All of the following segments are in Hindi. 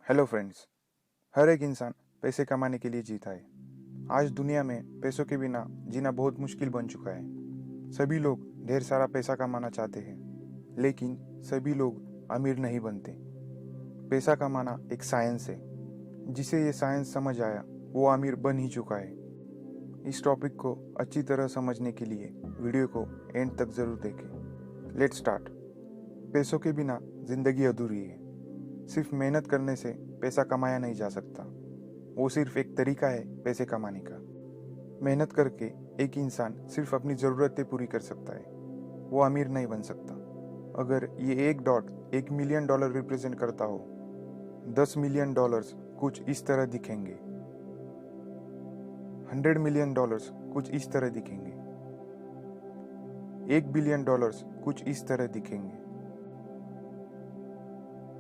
Hello friends. हर एक इंसान पैसे कमाने के लिए जीता है। आज दुनिया में पैसों के बिना जीना बहुत मुश्किल बन चुका है। सभी लोग ढेर सारा पैसा कमाना चाहते हैं, लेकिन सभी लोग अमीर नहीं बनते। पैसा कमाना एक साइंस है। जिसे ये साइंस समझ आया वो अमीर बन ही चुका है। इस टॉपिक को अच्छी तरह समझने के लिए वीडियो को एंड तक जरूर देखें। Let's start. पैसों के बिना जिंदगी अधूरी है। सिर्फ मेहनत करने से पैसा कमाया नहीं जा सकता। वो सिर्फ एक तरीका है पैसे कमाने का। मेहनत करके एक इंसान सिर्फ अपनी ज़रूरतें पूरी कर सकता है, वो अमीर नहीं बन सकता। अगर ये एक डॉट $1 मिलियन रिप्रेजेंट करता हो, $10 मिलियन कुछ इस तरह दिखेंगे, $100 मिलियन कुछ इस तरह दिखेंगे, $1 बिलियन कुछ इस तरह दिखेंगे।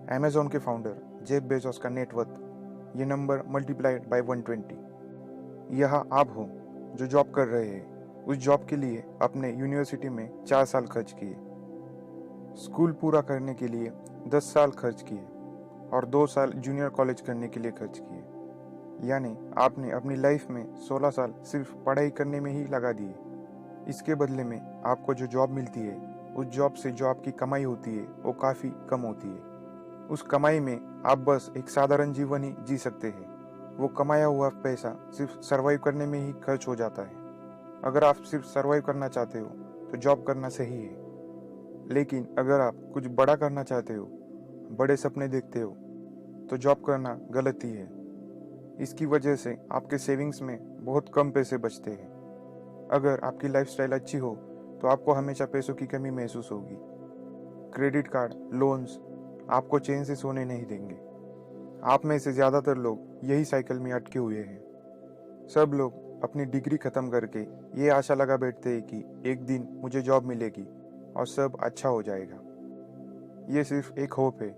अमेजॉन के फाउंडर जेफ बेजोस का नेटवर्थ ये नंबर मल्टीप्लाइड बाय 120। यहाँ आप हो जो जॉब कर रहे हैं, उस जॉब के लिए अपने यूनिवर्सिटी में 4 साल खर्च किए, स्कूल पूरा करने के लिए 10 साल खर्च किए और 2 साल जूनियर कॉलेज करने के लिए खर्च किए। यानी आपने अपनी लाइफ में 16 साल सिर्फ पढ़ाई करने में ही लगा दिए। इसके बदले में आपको जो जॉब मिलती है, उस जॉब से जो आपकी कमाई होती है वो काफ़ी कम होती है। उस कमाई में आप बस एक साधारण जीवन ही जी सकते हैं। वो कमाया हुआ पैसा सिर्फ सरवाइव करने में ही खर्च हो जाता है। अगर आप सिर्फ सरवाइव करना चाहते हो तो जॉब करना सही है, लेकिन अगर आप कुछ बड़ा करना चाहते हो, बड़े सपने देखते हो, तो जॉब करना गलत ही है। इसकी वजह से आपके सेविंग्स में बहुत कम पैसे बचते हैं। अगर आपकी लाइफस्टाइल अच्छी हो तो आपको हमेशा पैसों की कमी महसूस होगी। क्रेडिट कार्ड, लोन्स आपको चैन से सोने नहीं देंगे। आप में से ज़्यादातर लोग यही साइकिल में अटके हुए हैं। सब लोग अपनी डिग्री खत्म करके ये आशा लगा बैठते हैं कि एक दिन मुझे जॉब मिलेगी और सब अच्छा हो जाएगा। ये सिर्फ एक होप है।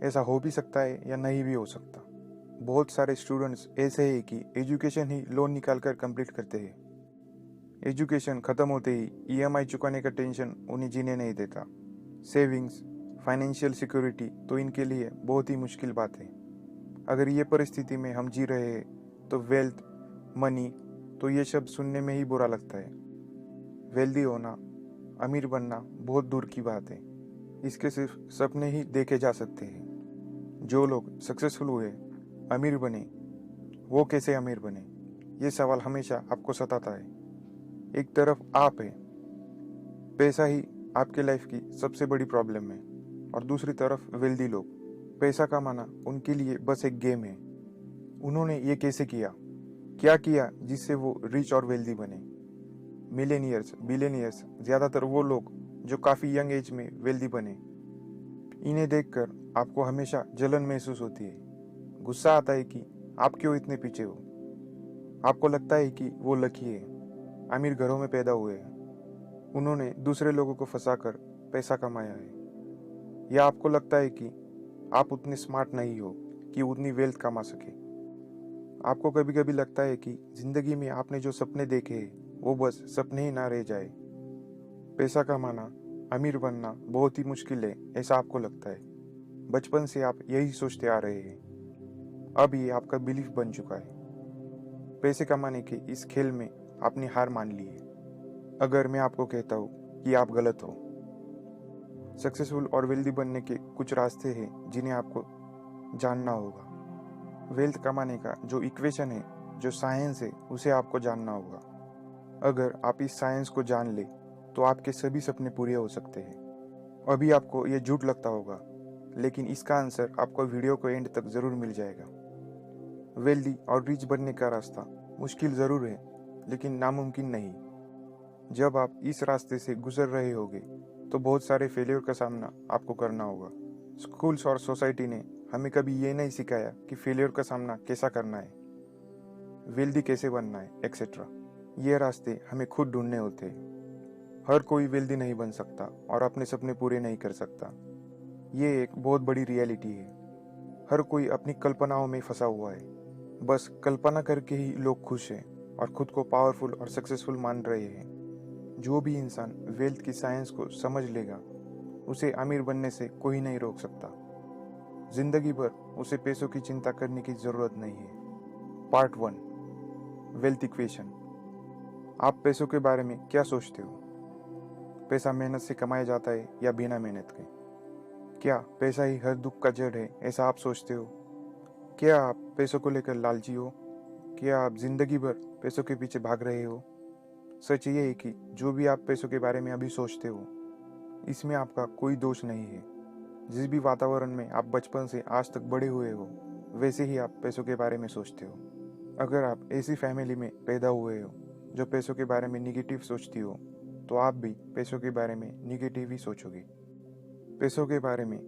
ऐसा हो भी सकता है या नहीं भी हो सकता। बहुत सारे स्टूडेंट्स ऐसे हैं कि एजुकेशन ही लोन निकाल कर कंप्लीट करते हैं। एजुकेशन ख़त्म होते ही ईएमआई चुकाने का टेंशन उन्हें जीने नहीं देता। सेविंग्स, फाइनेंशियल सिक्योरिटी तो इनके लिए बहुत ही मुश्किल बात है। अगर ये परिस्थिति में हम जी रहे हैं तो वेल्थ, मनी, तो ये शब्द सुनने में ही बुरा लगता है। वेल्दी होना, अमीर बनना बहुत दूर की बात है। इसके सिर्फ सपने ही देखे जा सकते हैं। जो लोग सक्सेसफुल हुए, अमीर बने, वो कैसे अमीर बने, ये सवाल हमेशा आपको सताता है। एक तरफ आप है, पैसा ही आपके लाइफ की सबसे बड़ी प्रॉब्लम है, और दूसरी तरफ वेल्दी लोग। पैसा कमाना उनके लिए बस एक गेम है। उन्होंने ये कैसे किया, क्या किया जिससे वो रिच और वेल्दी बने। मिलेनियर्स, बिलियनियर्स, ज़्यादातर वो लोग जो काफ़ी यंग एज में वेल्दी बने। इन्हें देखकर आपको हमेशा जलन महसूस होती है। गुस्सा आता है कि आप क्यों इतने पीछे हो। आपको लगता है कि वो लकी है, अमीर घरों में पैदा हुए हैं, उन्होंने दूसरे लोगों को फंसाकर पैसा कमाया है। या आपको लगता है कि आप उतने स्मार्ट नहीं हो कि उतनी वेल्थ कमा सके। आपको कभी कभी लगता है कि जिंदगी में आपने जो सपने देखे हैं वो बस सपने ही ना रह जाए। पैसा कमाना, अमीर बनना बहुत ही मुश्किल है, ऐसा आपको लगता है। बचपन से आप यही सोचते आ रहे हैं। अब ये आपका बिलीफ बन चुका है। पैसे कमाने के इस खेल में आपने हार मान ली है। अगर मैं आपको कहता हूँ कि आप गलत हो। सक्सेसफुल और वेल्दी बनने के कुछ रास्ते हैं जिन्हें आपको जानना होगा। वेल्थ कमाने का जो इक्वेशन है, जो साइंस है, उसे आपको जानना होगा। अगर आप इस साइंस को जान ले तो आपके सभी सपने पूरे हो सकते हैं। अभी आपको ये झूठ लगता होगा, लेकिन इसका आंसर आपको वीडियो को एंड तक ज़रूर मिल जाएगा। वेल्दी और रिच बनने का रास्ता मुश्किल ज़रूर है, लेकिन नामुमकिन नहीं। जब आप इस रास्ते से गुजर रहे होगे तो बहुत सारे फेलियर का सामना आपको करना होगा। स्कूल्स और सोसाइटी ने हमें कभी ये नहीं सिखाया कि फेलियर का सामना कैसा करना है, वेल्दी कैसे बनना है, एक्सेट्रा। ये रास्ते हमें खुद ढूंढने होते हैं। हर कोई वेल्दी नहीं बन सकता और अपने सपने पूरे नहीं कर सकता। ये एक बहुत बड़ी रियलिटी है। हर कोई अपनी कल्पनाओं में फंसा हुआ है। बस कल्पना करके ही लोग खुश हैं और खुद को पावरफुल और सक्सेसफुल मान रहे हैं। जो भी इंसान वेल्थ की साइंस को समझ लेगा, उसे अमीर बनने से कोई नहीं रोक सकता। जिंदगी भर उसे पैसों की चिंता करने की जरूरत नहीं है। Part 1, wealth equation. आप पैसों के बारे में क्या सोचते हो? पैसा मेहनत से कमाया जाता है या बिना मेहनत के? क्या पैसा ही हर दुख का जड़ है, ऐसा आप सोचते हो? क्या आप पैसों को लेकर लालची हो? क्या आप जिंदगी भर पैसों के पीछे भाग रहे हो? सच ये है कि जो भी आप पैसों के बारे में अभी सोचते हो, इसमें आपका कोई दोष नहीं है। जिस भी वातावरण में आप बचपन से आज तक बड़े हुए हो, वैसे ही आप पैसों के बारे में सोचते हो। अगर आप ऐसी फैमिली में पैदा हुए हो जो पैसों के बारे में निगेटिव सोचती हो, तो आप भी पैसों के बारे में निगेटिव ही सोचोगे। पैसों के बारे में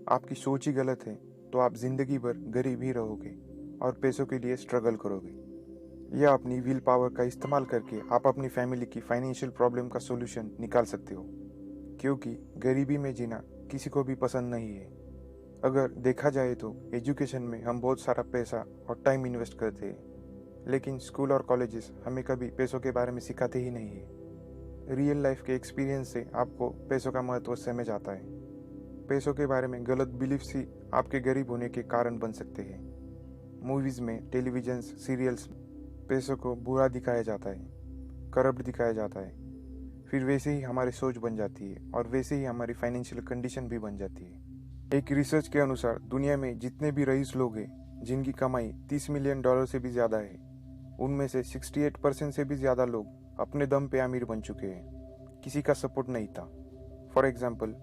आपकी सोच ही गलत है तो आप जिंदगी भर गरीब ही रहोगे और पैसों के लिए स्ट्रगल करोगे। या अपनी विल पावर का इस्तेमाल करके आप अपनी फैमिली की फाइनेंशियल प्रॉब्लम का सोल्यूशन निकाल सकते हो, क्योंकि गरीबी में जीना किसी को भी पसंद नहीं है। अगर देखा जाए तो एजुकेशन में हम बहुत सारा पैसा और टाइम इन्वेस्ट करते हैं, लेकिन स्कूल और कॉलेजेस हमें कभी पैसों के बारे में सिखाते ही नहीं है। रियल लाइफ के एक्सपीरियंस से आपको पैसों का महत्व समझ आता है। पैसों के बारे में गलत बिलीफ्स ही आपके गरीब होने के कारण बन सकते हैं। मूवीज़ में, टेलीविजन सीरियल्स पैसों को बुरा दिखाया जाता है, करप्ट दिखाया जाता है। फिर वैसे ही हमारी सोच बन जाती है और वैसे ही हमारी फाइनेंशियल कंडीशन भी बन जाती है। एक रिसर्च के अनुसार दुनिया में जितने भी रईस लोग हैं जिनकी कमाई $30 मिलियन से भी ज़्यादा है, उनमें से 68% से भी ज़्यादा लोग अपने दम पे अमीर बन चुके हैं, किसी का सपोर्ट नहीं था। फॉर एग्जाम्पल,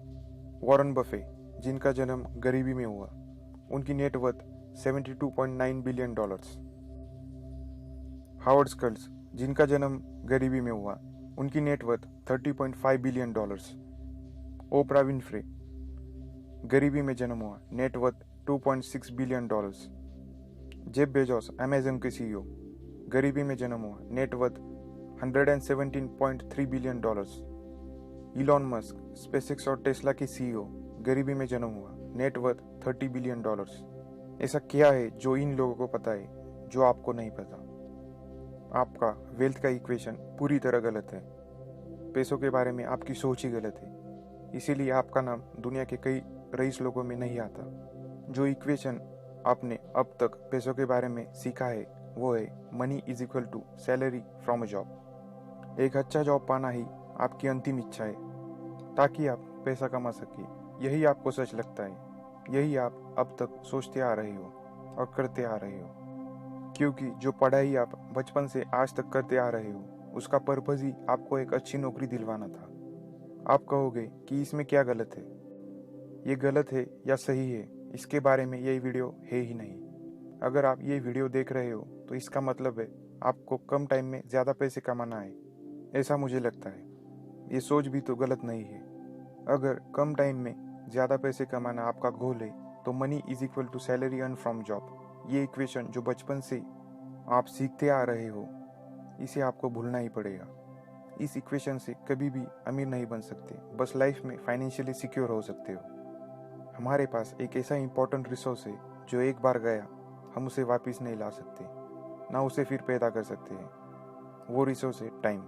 वॉरेन बफे, जिनका जन्म गरीबी में हुआ, उनकी नेटवर्थ $72.9 बिलियन। हावर्ड स्कल्स, जिनका जन्म गरीबी में हुआ, उनकी नेटवर्थ $30.5 बिलियन। ओपरा विनफ्रे, गरीबी में जन्म हुआ, net worth $2.6 billion. Jeff Bezos, Amazon के सीईओ, गरीबी में जन्म हुआ, net worth $117.3 billion. Elon Musk, SpaceX और टेस्ला के सीईओ, गरीबी में जन्म हुआ, नेटवर्थ $30 बिलियन। ऐसा क्या है जो इन लोगों को पता है जो आपको नहीं पता? आपका वेल्थ का इक्वेशन पूरी तरह गलत है। पैसों के बारे में आपकी सोच ही गलत है, इसीलिए आपका नाम दुनिया के कई रईस लोगों में नहीं आता। जो इक्वेशन आपने अब तक पैसों के बारे में सीखा है वो है money is equal to salary from a job. एक अच्छा जॉब पाना ही आपकी अंतिम इच्छा है, ताकि आप पैसा कमा सके। यही आपको सच लगता है, यही आप अब तक सोचते आ रहे हो और करते आ रहे हो, क्योंकि जो पढ़ाई आप बचपन से आज तक करते आ रहे हो उसका पर्पज ही आपको एक अच्छी नौकरी दिलवाना था। आप कहोगे कि इसमें क्या गलत है? ये गलत है या सही है, इसके बारे में ये वीडियो है ही नहीं। अगर आप ये वीडियो देख रहे हो तो इसका मतलब है आपको कम टाइम में ज़्यादा पैसे कमाना है, ऐसा मुझे लगता है। ये सोच भी तो गलत नहीं है। अगर कम टाइम में ज़्यादा पैसे कमाना आपका गोल है तो money is equal to salary earn from job, ये इक्वेशन जो बचपन से आप सीखते आ रहे हो, इसे आपको भूलना ही पड़ेगा। इस इक्वेशन से कभी भी अमीर नहीं बन सकते, बस लाइफ में फाइनेंशियली सिक्योर हो सकते हो। हमारे पास एक ऐसा इंपॉर्टेंट रिसोर्स है जो एक बार गया हम उसे वापस नहीं ला सकते, ना उसे फिर पैदा कर सकते हैं। वो रिसोर्स है टाइम।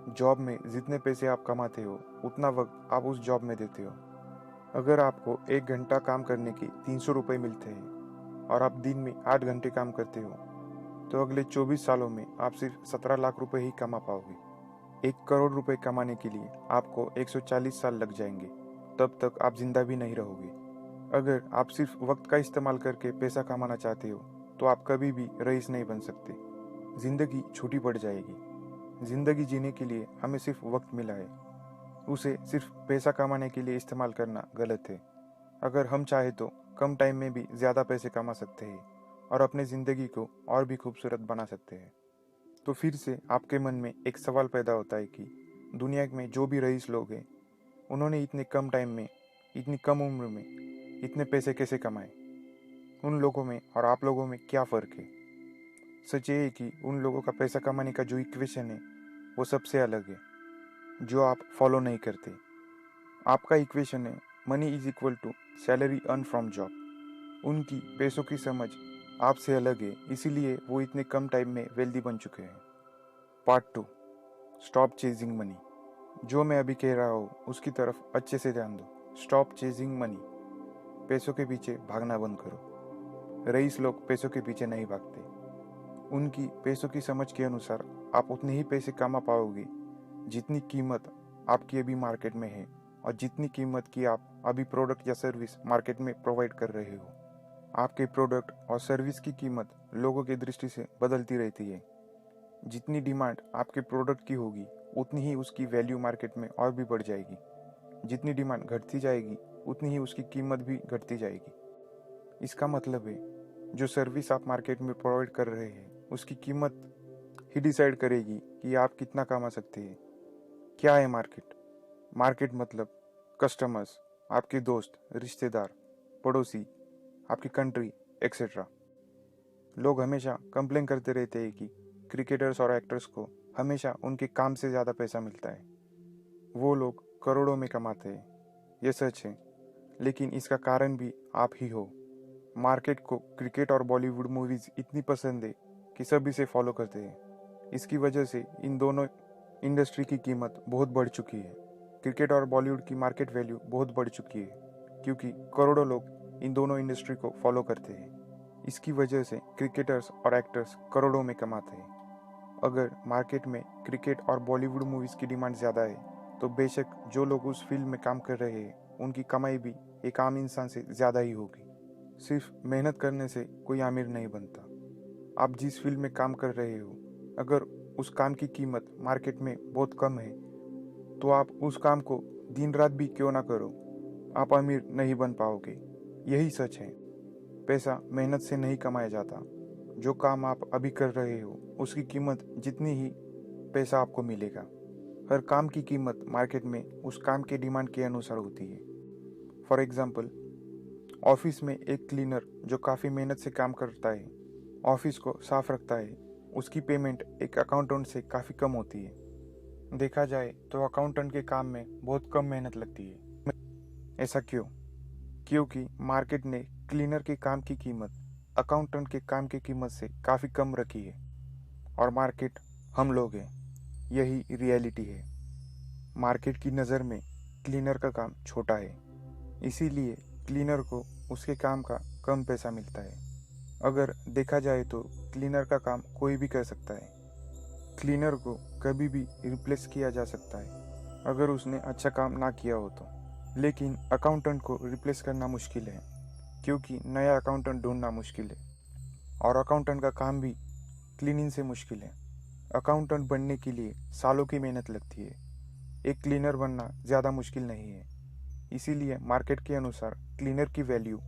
जॉब में जितने पैसे आप कमाते हो उतना वक्त आप उस जॉब में देते हो। अगर आपको 1 घंटा काम करने के 300 रुपये मिलते हैं और आप दिन में 8 घंटे काम करते हो, तो अगले 24 सालों में आप सिर्फ 17 लाख रुपए ही कमा पाओगे। 1 करोड़ रुपए कमाने के लिए आपको 140 साल लग जाएंगे, तब तक आप जिंदा भी नहीं रहोगे। अगर आप सिर्फ वक्त का इस्तेमाल करके पैसा कमाना चाहते हो तो आप कभी भी रईस नहीं बन सकते। जिंदगी छोटी पड़ जाएगी। जिंदगी जीने के लिए हमें सिर्फ वक्त मिला है, उसे सिर्फ पैसा कमाने के लिए इस्तेमाल करना गलत है। अगर हम चाहे तो कम टाइम में भी ज़्यादा पैसे कमा सकते हैं और अपने ज़िंदगी को और भी खूबसूरत बना सकते हैं। तो फिर से आपके मन में एक सवाल पैदा होता है कि दुनिया में जो भी रईस लोग हैं, उन्होंने इतने कम टाइम में, इतनी कम उम्र में इतने पैसे कैसे कमाए? उन लोगों में और आप लोगों में क्या फ़र्क है? सच ये है कि उन लोगों का पैसा कमाने का जो इक्वेशन है वो सबसे अलग है, जो आप फॉलो नहीं करते। आपका इक्वेशन है money is equal to salary earn from job. उनकी पैसों की समझ आपसे अलग है, इसीलिए वो इतने कम टाइम में वेल्दी बन चुके हैं। Part 2, stop chasing money. जो मैं अभी कह रहा हूँ उसकी तरफ अच्छे से ध्यान दो। Stop chasing money. पैसों के पीछे भागना बंद करो। रईस लोग पैसों के पीछे नहीं भागते। उनकी पैसों की समझ के अनुसार आप उतने ही पैसे कमा पाओगे जितनी कीमत आपकी अभी मार्केट में है और जितनी कीमत की आप अभी प्रोडक्ट या सर्विस मार्केट में प्रोवाइड कर रहे हो। आपके प्रोडक्ट और सर्विस की कीमत लोगों की दृष्टि से बदलती रहती है। जितनी डिमांड आपके प्रोडक्ट की होगी उतनी ही उसकी वैल्यू मार्केट में और भी बढ़ जाएगी। जितनी डिमांड घटती जाएगी उतनी ही उसकी कीमत भी घटती जाएगी। इसका मतलब है जो सर्विस आप मार्केट में प्रोवाइड कर रहे हैं उसकी कीमत ही डिसाइड करेगी कि आप कितना कमा सकते हैं। क्या है मार्केट? मार्केट मतलब कस्टमर्स, आपके दोस्त, रिश्तेदार, पड़ोसी, आपकी कंट्री एक्सेट्रा। लोग हमेशा कंप्लेन करते रहते हैं कि क्रिकेटर्स और एक्टर्स को हमेशा उनके काम से ज़्यादा पैसा मिलता है। वो लोग करोड़ों में कमाते हैं। ये सच है, लेकिन इसका कारण भी आप ही हो। मार्केट को क्रिकेट और बॉलीवुड मूवीज़ इतनी पसंद है कि सब इसे फॉलो करते हैं। इसकी वजह से इन दोनों इंडस्ट्री की कीमत बहुत बढ़ चुकी है। क्रिकेट और बॉलीवुड की मार्केट वैल्यू बहुत बढ़ चुकी है क्योंकि करोड़ों लोग इन दोनों इंडस्ट्री को फॉलो करते हैं। इसकी वजह से क्रिकेटर्स और एक्टर्स करोड़ों में कमाते हैं। अगर मार्केट में क्रिकेट और बॉलीवुड मूवीज़ की डिमांड ज़्यादा है तो बेशक जो लोग उस फील्ड में काम कर रहे हैं उनकी कमाई भी एक आम इंसान से ज़्यादा ही होगी। सिर्फ मेहनत करने से कोई आमिर नहीं बनता। आप जिस फील्ड में काम कर रहे हो, अगर उस काम की कीमत मार्केट में बहुत कम है तो आप उस काम को दिन रात भी क्यों ना करो, आप अमीर नहीं बन पाओगे। यही सच है। पैसा मेहनत से नहीं कमाया जाता। जो काम आप अभी कर रहे हो उसकी कीमत जितनी ही पैसा आपको मिलेगा। हर काम की कीमत मार्केट में उस काम के डिमांड के अनुसार होती है। फॉर एग्जाम्पल, ऑफिस में एक क्लीनर जो काफ़ी मेहनत से काम करता है, ऑफिस को साफ रखता है, उसकी पेमेंट एक अकाउंटेंट से काफ़ी कम होती है। देखा जाए तो अकाउंटेंट के काम में बहुत कम मेहनत लगती है। ऐसा क्यों? क्योंकि मार्केट ने क्लीनर के काम की कीमत अकाउंटेंट के काम की कीमत से काफ़ी कम रखी है। और मार्केट हम लोग हैं। यही रियलिटी है। मार्केट की नज़र में क्लीनर का काम छोटा है, इसीलिए क्लीनर को उसके काम का कम पैसा मिलता है। अगर देखा जाए तो क्लीनर का काम कोई भी कर सकता है। क्लीनर को कभी भी रिप्लेस किया जा सकता है अगर उसने अच्छा काम ना किया हो तो। लेकिन अकाउंटेंट को रिप्लेस करना मुश्किल है क्योंकि नया अकाउंटेंट ढूंढना मुश्किल है और अकाउंटेंट का काम भी क्लीनिंग से मुश्किल है। अकाउंटेंट बनने के लिए सालों की मेहनत लगती है। एक क्लीनर बनना ज़्यादा मुश्किल नहीं है। इसीलिए मार्केट के अनुसार क्लीनर की वैल्यू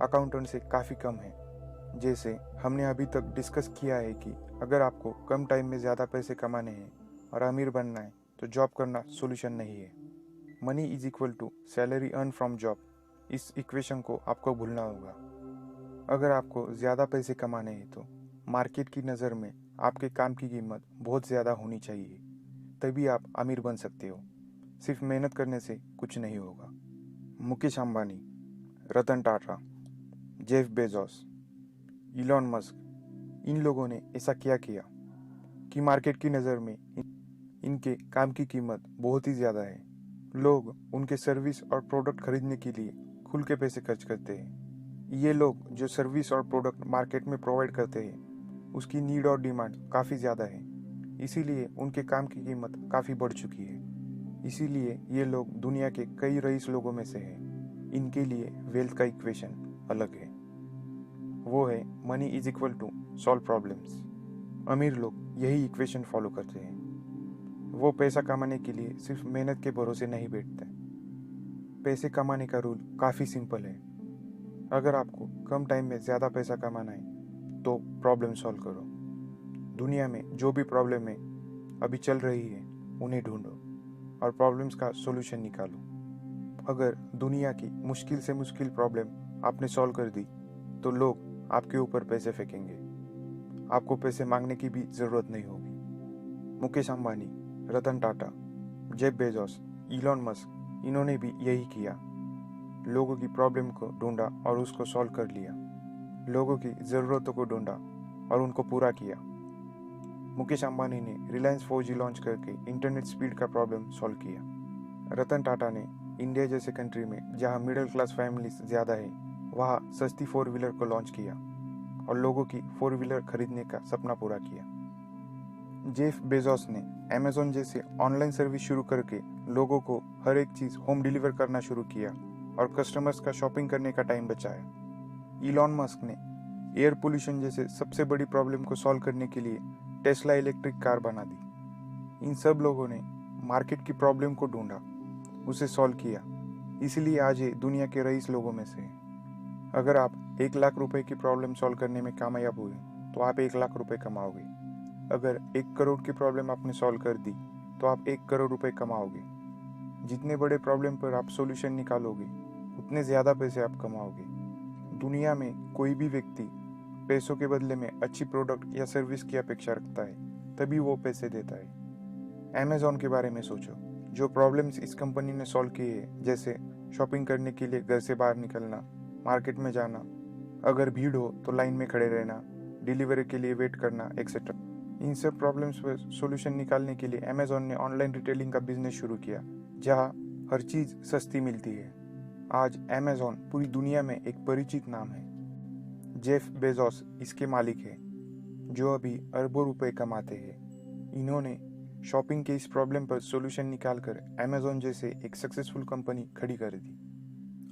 अकाउंटेंट से काफ़ी कम है। जैसे हमने अभी तक डिस्कस किया है कि अगर आपको कम टाइम में ज़्यादा पैसे कमाने हैं और अमीर बनना है तो जॉब करना सोल्यूशन नहीं है। Money is equal to salary earn from job. इस इक्वेशन को आपको भूलना होगा। अगर आपको ज़्यादा पैसे कमाने हैं तो मार्केट की नज़र में आपके काम की कीमत बहुत ज़्यादा होनी चाहिए, तभी आप अमीर बन सकते हो। सिर्फ मेहनत करने से कुछ नहीं होगा। Mukesh Ambani, Ratan Tata, Jeff Bezos, Elon Musk, इन लोगों ने ऐसा क्या किया कि मार्केट की नज़र में इनके काम की कीमत बहुत ही ज़्यादा है। लोग उनके सर्विस और प्रोडक्ट खरीदने के लिए खुल के पैसे खर्च करते हैं। ये लोग जो सर्विस और प्रोडक्ट मार्केट में प्रोवाइड करते हैं उसकी नीड और डिमांड काफ़ी ज़्यादा है, इसीलिए उनके काम की कीमत काफ़ी बढ़ चुकी है। इसीलिए ये लोग दुनिया के कई रईस लोगों में से हैं। इनके लिए वेल्थ का इक्वेशन अलग है। वो है money is equal to solve problems. अमीर लोग यही इक्वेशन फॉलो करते हैं। वो पैसा कमाने के लिए सिर्फ मेहनत के भरोसे नहीं बैठते। पैसे कमाने का रूल काफ़ी सिंपल है। अगर आपको कम टाइम में ज़्यादा पैसा कमाना है तो प्रॉब्लम सॉल्व करो। दुनिया में जो भी प्रॉब्लम है अभी चल रही है उन्हें ढूंढो और प्रॉब्लम्स का सॉल्यूशन निकालो। अगर दुनिया की मुश्किल से मुश्किल प्रॉब्लम आपने सॉल्व कर दी तो लोग आपके ऊपर पैसे फेंकेंगे। आपको पैसे मांगने की भी ज़रूरत नहीं होगी। Mukesh Ambani, Ratan Tata, Jeff Bezos, Elon Musk, इन्होंने भी यही किया। लोगों की प्रॉब्लम को ढूंढा और उसको सॉल्व कर लिया। लोगों की ज़रूरतों को ढूंढा और उनको पूरा किया। मुकेश अंबानी ने रिलायंस 4G लॉन्च करके इंटरनेट स्पीड का प्रॉब्लम सॉल्व किया। रतन टाटा ने इंडिया जैसे कंट्री में जहां मिडिल क्लास फैमिलीज ज़्यादा है वहाँ सस्ती 4 व्हीलर को लॉन्च किया और लोगों की 4 व्हीलर खरीदने का सपना पूरा किया। जेफ बेजोस ने अमेज़न जैसे ऑनलाइन सर्विस शुरू करके लोगों को हर एक चीज़ होम डिलीवर करना शुरू किया और कस्टमर्स का शॉपिंग करने का टाइम बचाया। इलॉन मस्क ने एयर पोल्यूशन जैसे सबसे बड़ी प्रॉब्लम को सॉल्व करने के लिए टेस्ला इलेक्ट्रिक कार बना दी। इन सब लोगों ने मार्केट की प्रॉब्लम को ढूंढा, उसे सॉल्व किया, इसलिए आज ये दुनिया के रईस लोगों में से है। अगर आप 1 लाख रुपए की प्रॉब्लम सॉल्व करने में कामयाब हुए तो आप 1 लाख रुपए कमाओगे। अगर 1 करोड़ की प्रॉब्लम आपने सॉल्व कर दी तो आप 1 करोड़ रुपए कमाओगे। जितने बड़े प्रॉब्लम पर आप सॉल्यूशन निकालोगे उतने ज़्यादा पैसे आप कमाओगे। दुनिया में कोई भी व्यक्ति पैसों के बदले में अच्छी प्रोडक्ट या सर्विस की अपेक्षा रखता है, तभी वो पैसे देता है। अमेज़ॉन के बारे में सोचो, जो प्रॉब्लम्स इस कंपनी ने सॉल्व किए हैं, जैसे शॉपिंग करने के लिए घर से बाहर निकलना, मार्केट में जाना, अगर भीड़ हो तो लाइन में खड़े रहना, डिलीवरी के लिए वेट करना, एक्सेट्रा। इन सब प्रॉब्लम्स पर सॉल्यूशन निकालने के लिए अमेज़ॉन ने ऑनलाइन रिटेलिंग का बिजनेस शुरू किया, जहां हर चीज़ सस्ती मिलती है। आज अमेज़ॉन पूरी दुनिया में एक परिचित नाम है। जेफ बेजोस इसके मालिक है, जो अभी अरबों रुपए कमाते हैं। इन्होंने शॉपिंग के इस प्रॉब्लम पर सॉल्यूशन निकालकर अमेज़ॉन जैसे एक सक्सेसफुल कंपनी खड़ी कर दी।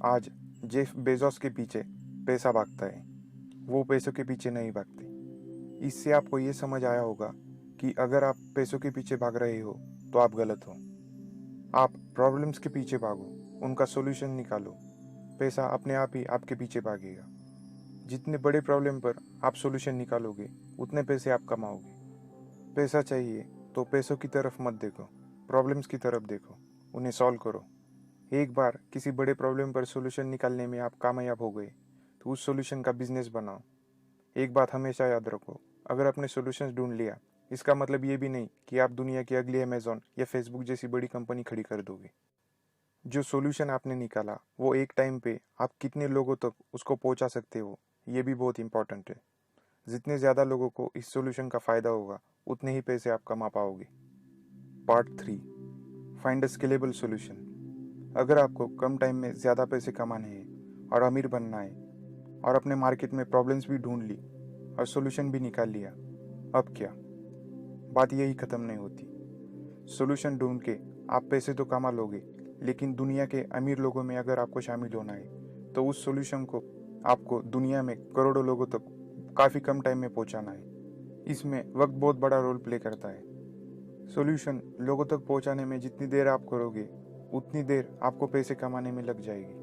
आज जेफ बेजोस के पीछे पैसा भागता है, वो पैसों के पीछे नहीं भागते। इससे आपको ये समझ आया होगा कि अगर आप पैसों के पीछे भाग रहे हो तो आप गलत हो। आप प्रॉब्लम्स के पीछे भागो, उनका सॉल्यूशन निकालो, पैसा अपने आप ही आपके पीछे भागेगा। जितने बड़े प्रॉब्लम पर आप सॉल्यूशन निकालोगे उतने पैसे आप कमाओगे। पैसा चाहिए तो पैसों की तरफ मत देखो, प्रॉब्लम्स की तरफ देखो, उन्हें सॉल्व करो। एक बार किसी बड़े प्रॉब्लम पर सॉल्यूशन निकालने में आप कामयाब हो गए तो उस सॉल्यूशन का बिजनेस बनाओ। एक बात हमेशा याद रखो, अगर आपने सॉल्यूशंस ढूंढ लिया, इसका मतलब ये भी नहीं कि आप दुनिया की अगली अमेज़ॉन या फेसबुक जैसी बड़ी कंपनी खड़ी कर दोगे। जो सॉल्यूशन आपने निकाला वो एक टाइम पे आप कितने लोगों तक उसको पहुंचा सकते हो, ये भी बहुत इंपॉर्टेंट है। जितने ज़्यादा लोगों को इस सॉल्यूशन का फ़ायदा होगा उतने ही पैसे आप कमा पाओगे। Part 3, find a scalable solution. अगर आपको कम टाइम में ज़्यादा पैसे कमाने हैं और अमीर बनना है और अपने मार्केट में प्रॉब्लम्स भी ढूंढ ली और सॉल्यूशन भी निकाल लिया, अब क्या? बात यही ख़त्म नहीं होती। सॉल्यूशन ढूंढ के आप पैसे तो कमा लोगे, लेकिन दुनिया के अमीर लोगों में अगर आपको शामिल होना है तो उस सॉल्यूशन को आपको दुनिया में करोड़ों लोगों तक काफ़ी कम टाइम में पहुंचाना है। इसमें वक्त बहुत बड़ा रोल प्ले करता है। सॉल्यूशन लोगों तक पहुंचाने में जितनी देर आप करोगे उतनी देर आपको पैसे कमाने में लग जाएगी।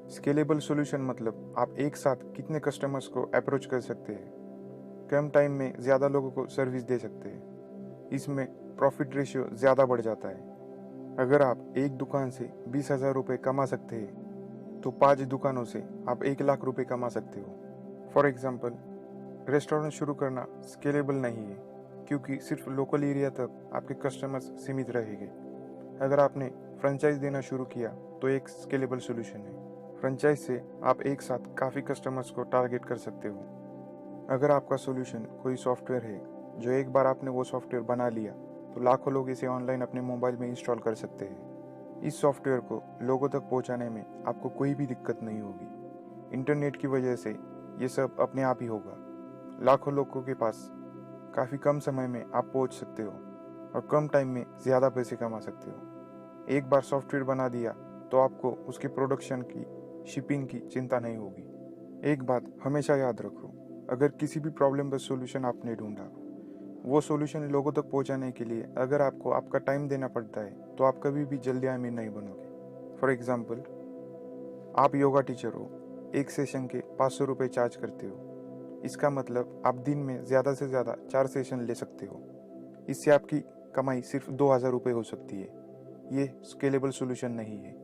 स्केलेबल सॉल्यूशन मतलब आप एक साथ कितने कस्टमर्स को अप्रोच कर सकते हैं, कम टाइम में ज़्यादा लोगों को सर्विस दे सकते हैं। इसमें प्रॉफिट रेशियो ज़्यादा बढ़ जाता है। अगर आप एक दुकान से 20,000 रुपये कमा सकते हैं तो 5 दुकानों से आप 1 लाख रुपये कमा सकते हो। फॉर एग्जाम्पल, रेस्टोरेंट शुरू करना स्केलेबल नहीं है, क्योंकि सिर्फ लोकल एरिया तक आपके कस्टमर्स सीमित रहेंगे। अगर आपने फ्रेंचाइज देना शुरू किया तो एक स्केलेबल सॉल्यूशन है। फ्रेंचाइज से आप एक साथ काफ़ी कस्टमर्स को टारगेट कर सकते हो। अगर आपका सॉल्यूशन कोई सॉफ्टवेयर है, जो एक बार आपने वो सॉफ्टवेयर बना लिया तो लाखों लोग इसे ऑनलाइन अपने मोबाइल में इंस्टॉल कर सकते हैं। इस सॉफ्टवेयर को लोगों तक पहुंचाने में आपको कोई भी दिक्कत नहीं होगी। इंटरनेट की वजह से ये सब अपने आप ही होगा। लाखों लोगों के पास काफ़ी कम समय में आप पहुंच सकते हो और कम टाइम में ज़्यादा पैसे कमा सकते हो। एक बार सॉफ्टवेयर बना दिया तो आपको उसके प्रोडक्शन की, शिपिंग की चिंता नहीं होगी। एक बात हमेशा याद रखो, अगर किसी भी प्रॉब्लम का सॉल्यूशन आपने ढूंढा, वो सॉल्यूशन लोगों तक पहुंचाने के लिए अगर आपको आपका टाइम देना पड़ता है तो आप कभी भी जल्दी अमीर नहीं बनोगे। फॉर एग्जाम्पल, आप योगा टीचर हो, एक सेशन के 500 रुपये चार्ज करते हो। इसका मतलब आप दिन में ज़्यादा से ज़्यादा 4 सेशन ले सकते हो। इससे आपकी कमाई सिर्फ 2,000 रुपये हो सकती है। ये स्केलेबल सॉल्यूशन नहीं है।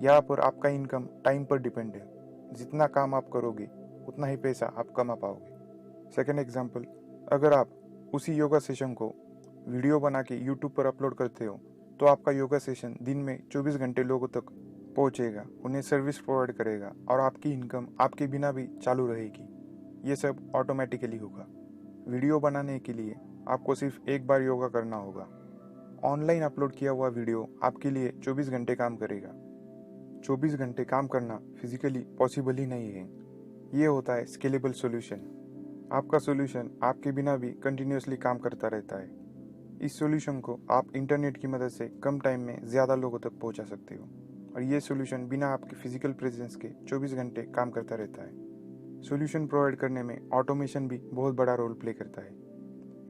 यहाँ पर आपका इनकम टाइम पर डिपेंड है। जितना काम आप करोगे उतना ही पैसा आप कमा पाओगे। सेकेंड एग्जाम्पल, अगर आप उसी योगा सेशन को वीडियो बना के यूट्यूब पर अपलोड करते हो तो आपका योगा सेशन दिन में 24 घंटे लोगों तक पहुँचेगा, उन्हें सर्विस प्रोवाइड करेगा और आपकी इनकम आपके बिना भी चालू रहेगी। ये सब ऑटोमेटिकली होगा। वीडियो बनाने के लिए आपको सिर्फ एक बार योगा करना होगा। ऑनलाइन अपलोड किया हुआ वीडियो आपके लिए 24 घंटे काम करेगा। 24 घंटे काम करना फिजिकली पॉसिबल ही नहीं है। ये होता है स्केलेबल सॉल्यूशन। आपका सॉल्यूशन आपके बिना भी कंटिन्यूअसली काम करता रहता है। इस सॉल्यूशन को आप इंटरनेट की मदद से कम टाइम में ज़्यादा लोगों तक पहुंचा सकते हो, और ये सॉल्यूशन बिना आपके फिजिकल प्रेजेंस के 24 घंटे काम करता रहता है। सॉल्यूशन प्रोवाइड करने में ऑटोमेशन भी बहुत बड़ा रोल प्ले करता है।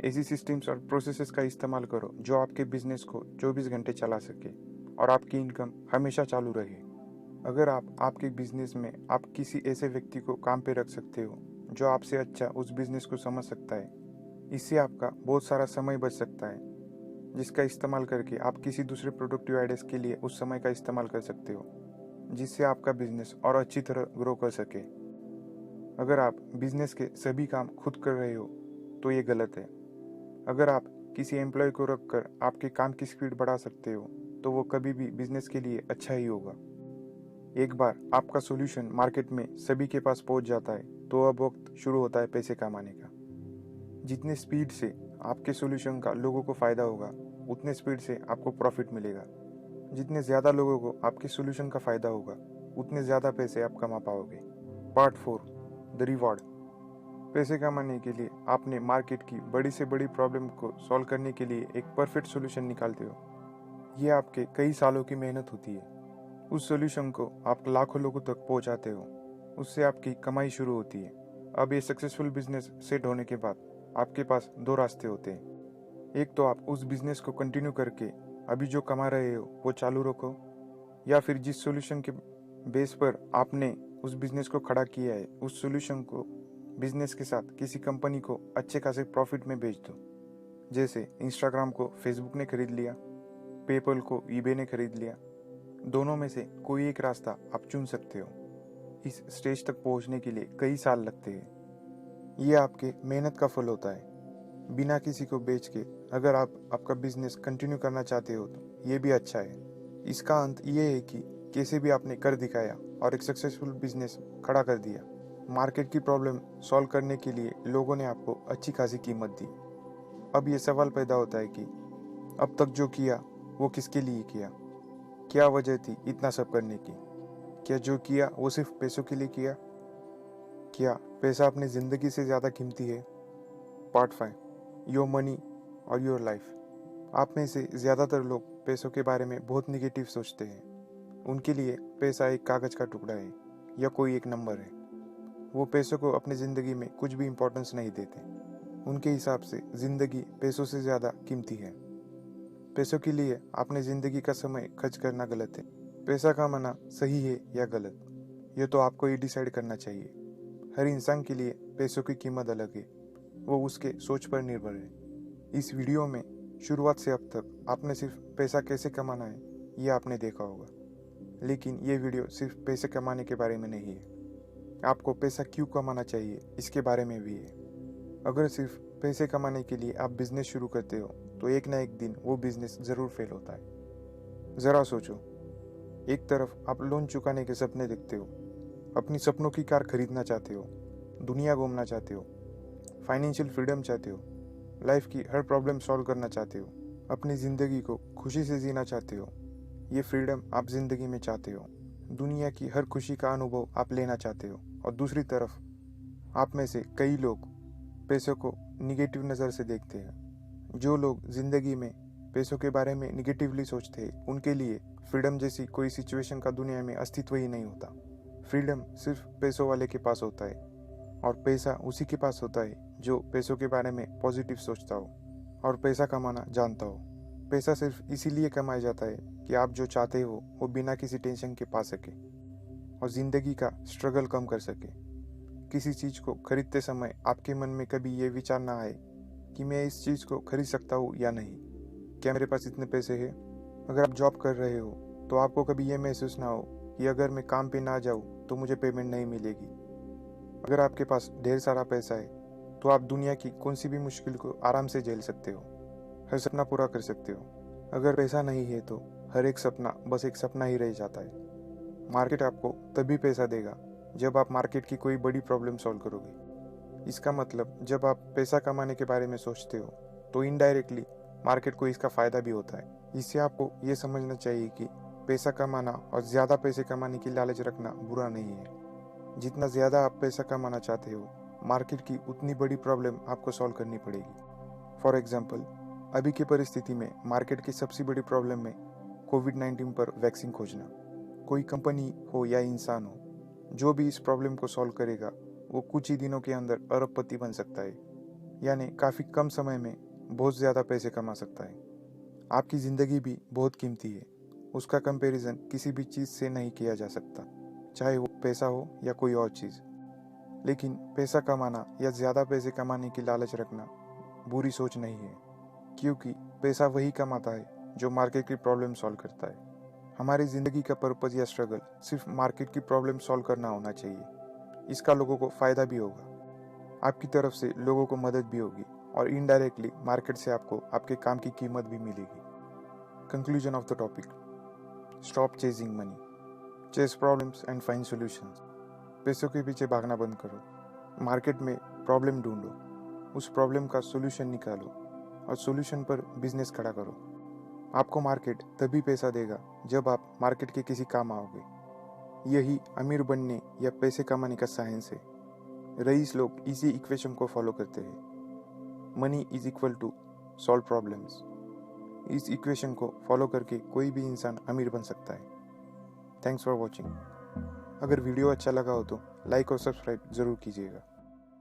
ऐसी सिस्टम्स और प्रोसेसेस का इस्तेमाल करो जो आपके बिजनेस को 24 घंटे चला सके और आपकी इनकम हमेशा चालू रहे। अगर आप आपके बिजनेस में आप किसी ऐसे व्यक्ति को काम पे रख सकते हो जो आपसे अच्छा उस बिजनेस को समझ सकता है, इससे आपका बहुत सारा समय बच सकता है, जिसका इस्तेमाल करके आप किसी दूसरे प्रोडक्टिव आइडियाज़ के लिए उस समय का इस्तेमाल कर सकते हो, जिससे आपका बिजनेस और अच्छी तरह ग्रो कर सके। अगर आप बिजनेस के सभी काम खुद कर रहे हो तो ये गलत है। अगर आप किसी एम्प्लॉय को रखकर आपके काम की स्पीड बढ़ा सकते हो तो वो कभी भी बिजनेस के लिए अच्छा ही होगा। एक बार आपका सॉल्यूशन मार्केट में सभी के पास पहुंच जाता है तो अब वक्त शुरू होता है पैसे कमाने का। जितने स्पीड से आपके सॉल्यूशन का लोगों को फ़ायदा होगा उतने स्पीड से आपको प्रॉफिट मिलेगा। जितने ज़्यादा लोगों को आपके सॉल्यूशन का फ़ायदा होगा उतने ज़्यादा पैसे आप कमा पाओगे। Part 4, the reward. पैसे कमाने के लिए आपने मार्केट की बड़ी से बड़ी प्रॉब्लम को सॉल्व करने के लिए एक परफेक्ट सॉल्यूशन निकालते हो। ये आपके कई सालों की मेहनत होती है। उस सॉल्यूशन को आप लाखों लोगों तक पहुंचाते हो, उससे आपकी कमाई शुरू होती है। अब ये सक्सेसफुल बिजनेस सेट होने के बाद आपके पास 2 रास्ते होते हैं। एक तो आप उस बिजनेस को कंटिन्यू करके अभी जो कमा रहे हो वो चालू रखो, या फिर जिस सॉल्यूशन के बेस पर आपने उस बिजनेस को खड़ा किया है उस सॉल्यूशन को बिजनेस के साथ किसी कंपनी को अच्छे खासे प्रॉफिट में बेच दो। जैसे इंस्टाग्राम को फेसबुक ने खरीद लिया, पेपल को ईबे ने खरीद लिया। दोनों में से कोई एक रास्ता आप चुन सकते हो। इस स्टेज तक पहुंचने के लिए कई साल लगते हैं। ये आपके मेहनत का फल होता है। बिना किसी को बेच के अगर आप आपका बिजनेस कंटिन्यू करना चाहते हो तो ये भी अच्छा है। इसका अंत ये है कि कैसे भी आपने कर दिखाया और एक सक्सेसफुल बिजनेस खड़ा कर दिया। मार्केट की प्रॉब्लम सॉल्व करने के लिए लोगों ने आपको अच्छी खासी कीमत दी। अब ये सवाल पैदा होता है कि अब तक जो किया वो किसके लिए किया? क्या वजह थी इतना सब करने की? क्या जो किया वो सिर्फ पैसों के लिए किया? क्या पैसा अपनी ज़िंदगी से ज़्यादा कीमती है? पार्ट 5, योर मनी और योर लाइफ। आप में से ज़्यादातर लोग पैसों के बारे में बहुत निगेटिव सोचते हैं। उनके लिए पैसा एक कागज़ का टुकड़ा है या कोई एक नंबर है। वो पैसों को अपनी ज़िंदगी में कुछ भी इम्पोर्टेंस नहीं देते। उनके हिसाब से ज़िंदगी पैसों से ज़्यादा कीमती है। पैसों के लिए अपनी ज़िंदगी का समय खर्च करना गलत है। पैसा कमाना सही है या गलत, ये तो आपको ही डिसाइड करना चाहिए। हर इंसान के लिए पैसों की कीमत अलग है, वो उसके सोच पर निर्भर है। इस वीडियो में शुरुआत से अब तक आपने सिर्फ पैसा कैसे कमाना है ये आपने देखा होगा, लेकिन ये वीडियो सिर्फ पैसे कमाने के बारे में नहीं है। आपको पैसा क्यों कमाना चाहिए इसके बारे में भी है। अगर सिर्फ पैसे कमाने के लिए आप बिजनेस शुरू करते हो तो एक ना एक दिन वो बिजनेस ज़रूर फेल होता है। ज़रा सोचो, एक तरफ आप लोन चुकाने के सपने देखते हो, अपनी सपनों की कार खरीदना चाहते हो, दुनिया घूमना चाहते हो, फाइनेंशियल फ्रीडम चाहते हो, लाइफ की हर प्रॉब्लम सॉल्व करना चाहते हो, अपनी ज़िंदगी को खुशी से जीना चाहते हो। ये फ्रीडम आप ज़िंदगी में चाहते हो, दुनिया की हर खुशी का अनुभव आप लेना चाहते हो। और दूसरी तरफ आप में से कई लोग पैसों को निगेटिव नज़र से देखते हैं। जो लोग ज़िंदगी में पैसों के बारे में निगेटिवली सोचते हैं उनके लिए फ्रीडम जैसी कोई सिचुएशन का दुनिया में अस्तित्व ही नहीं होता। फ्रीडम सिर्फ पैसों वाले के पास होता है, और पैसा उसी के पास होता है जो पैसों के बारे में पॉजिटिव सोचता हो और पैसा कमाना जानता हो। पैसा सिर्फ इसीलिए कमाया जाता है कि आप जो चाहते हो वो बिना किसी टेंशन के पा सके और ज़िंदगी का स्ट्रगल कम कर सके। किसी चीज़ को खरीदते समय आपके मन में कभी ये विचार ना आए कि मैं इस चीज़ को खरीद सकता हूँ या नहीं, क्या मेरे पास इतने पैसे हैं। अगर आप जॉब कर रहे हो तो आपको कभी ये महसूस ना हो कि अगर मैं काम पे ना जाऊँ तो मुझे पेमेंट नहीं मिलेगी। अगर आपके पास ढेर सारा पैसा है तो आप दुनिया की कौन सी भी मुश्किल को आराम से झेल सकते हो, हर सपना पूरा कर सकते हो। अगर पैसा नहीं है तो हर एक सपना बस एक सपना ही रह जाता है। मार्केट आपको तभी पैसा देगा जब आप मार्केट की कोई बड़ी प्रॉब्लम सॉल्व करोगे। इसका मतलब जब आप पैसा कमाने के बारे में सोचते हो तो इनडायरेक्टली मार्केट को इसका फ़ायदा भी होता है। इससे आपको ये समझना चाहिए कि पैसा कमाना और ज़्यादा पैसे कमाने की लालच रखना बुरा नहीं है। जितना ज़्यादा आप पैसा कमाना चाहते हो, मार्केट की उतनी बड़ी प्रॉब्लम आपको सॉल्व करनी पड़ेगी। फॉर एग्जाम्पल, अभी की परिस्थिति में मार्केट की सबसे बड़ी प्रॉब्लम में कोविड-19 पर वैक्सीन खोजना। कोई कंपनी हो या इंसान हो, जो भी इस प्रॉब्लम को सॉल्व करेगा वो कुछ ही दिनों के अंदर अरबपति बन सकता है, यानी काफ़ी कम समय में बहुत ज़्यादा पैसे कमा सकता है। आपकी ज़िंदगी भी बहुत कीमती है, उसका कंपैरिजन किसी भी चीज़ से नहीं किया जा सकता, चाहे वो पैसा हो या कोई और चीज़। लेकिन पैसा कमाना या ज़्यादा पैसे कमाने की लालच रखना बुरी सोच नहीं है, क्योंकि पैसा वही कमाता है जो मार्केट की प्रॉब्लम सॉल्व करता है। हमारी ज़िंदगी का पर्पज़ या स्ट्रगल सिर्फ मार्केट की प्रॉब्लम सॉल्व करना होना चाहिए। इसका लोगों को फ़ायदा भी होगा, आपकी तरफ से लोगों को मदद भी होगी और इनडायरेक्टली मार्केट से आपको आपके काम की कीमत भी मिलेगी। Conclusion of the topic: stop chasing money, chase problems and find solutions. पैसों के पीछे भागना बंद करो, मार्केट में प्रॉब्लम ढूंढो, उस प्रॉब्लम का सॉल्यूशन निकालो और सॉल्यूशन पर बिजनेस खड़ा करो। आपको मार्केट तभी पैसा देगा जब आप मार्केट के किसी काम आओगे। यही अमीर बनने या पैसे कमाने का साइंस है। रईस लोग इसी इक्वेशन को फॉलो करते हैं। Money is equal to solve problems. इस इक्वेशन को फॉलो करके कोई भी इंसान अमीर बन सकता है। Thanks for watching. अगर वीडियो अच्छा लगा हो तो लाइक और सब्सक्राइब ज़रूर कीजिएगा।